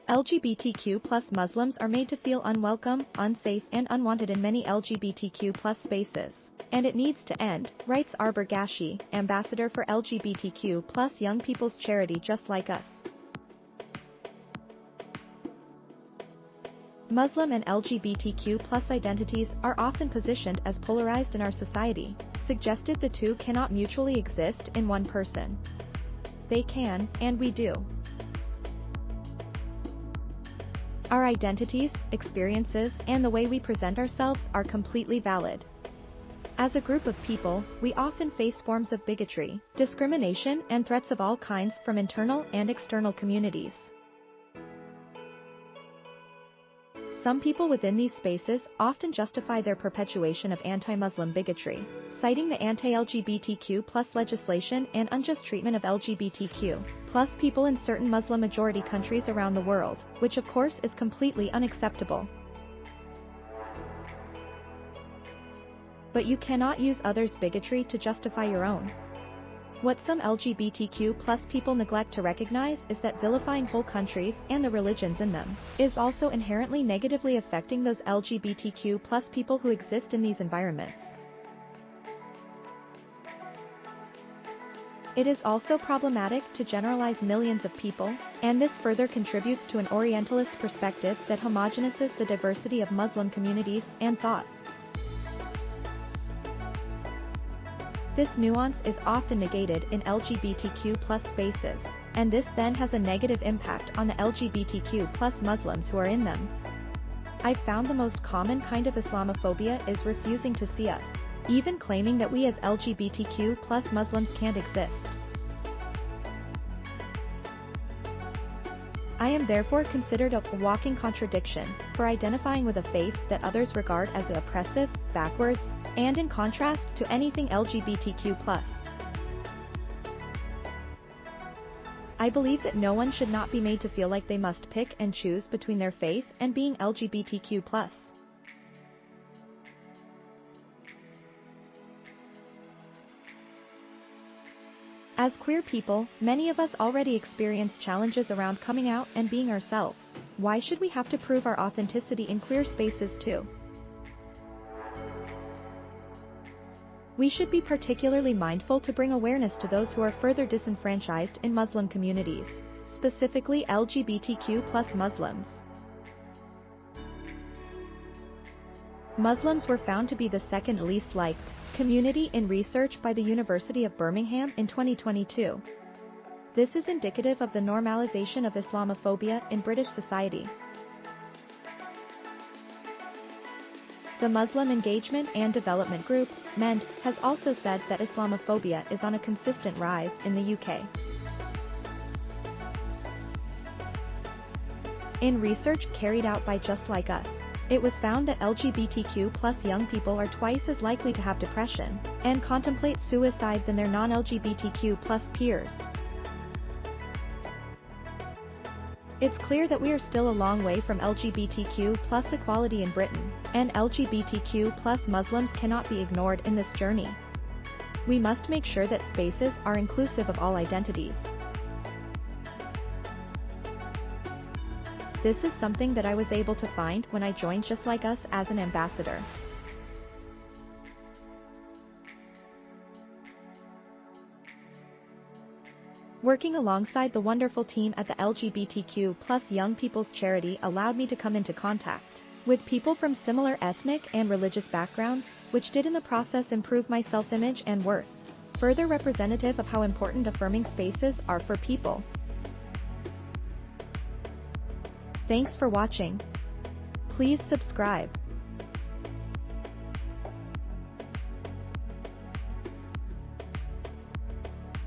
LGBTQ plus Muslims are made to feel unwelcome, unsafe and unwanted in many LGBTQ plus spaces. And it needs to end, writes Arbor Gashi, ambassador for LGBTQ plus young people's charity Just Like Us. Muslim and LGBTQ plus identities are often positioned as polarized in our society, suggested the two cannot mutually exist in one person. They can, and we do. Our identities, experiences, and the way we present ourselves are completely valid. As a group of people, we often face forms of bigotry, discrimination, and threats of all kinds from internal and external communities. Some people within these spaces often justify their perpetuation of anti-Muslim bigotry, citing the anti-LGBTQ plus legislation and unjust treatment of LGBTQ plus people in certain Muslim-majority countries around the world, which of course is completely unacceptable. But you cannot use others' bigotry to justify your own. What some LGBTQ plus people neglect to recognize is that vilifying whole countries and the religions in them is also inherently negatively affecting those LGBTQ plus people who exist in these environments. It is also problematic to generalize millions of people, and this further contributes to an Orientalist perspective that homogenizes the diversity of Muslim communities and thought. This nuance is often negated in LGBTQ plus spaces, and this then has a negative impact on the LGBTQ plus Muslims who are in them. I've found the most common kind of Islamophobia is refusing to see us, even claiming that we as LGBTQ plus Muslims can't exist. I am therefore considered a walking contradiction for identifying with a faith that others regard as oppressive, backwards, and in contrast to anything LGBTQ+. I believe that no one should not be made to feel like they must pick and choose between their faith and being LGBTQ+. As queer people, many of us already experience challenges around coming out and being ourselves. Why should we have to prove our authenticity in queer spaces too? We should be particularly mindful to bring awareness to those who are further disenfranchised in Muslim communities, specifically LGBTQ+ Muslims. Muslims were found to be the second least liked community in research by the University of Birmingham in 2022. This is indicative of the normalization of Islamophobia in British society. The Muslim Engagement and Development Group, MEND, has also said that Islamophobia is on a consistent rise in the UK. In research carried out by Just Like Us, it was found that LGBTQ+ young people are twice as likely to have depression and contemplate suicide than their non-LGBTQ+ peers. It's clear that we are still a long way from LGBTQ+ equality in Britain, and LGBTQ+ Muslims cannot be ignored in this journey. We must make sure that spaces are inclusive of all identities. This is something that I was able to find when I joined Just Like Us as an ambassador. Working alongside the wonderful team at the LGBTQ+ young people's charity allowed me to come into contact with people from similar ethnic and religious backgrounds, which did in the process improve my self-image and worth, further representative of how important affirming spaces are for people. Thanks for watching. Please subscribe.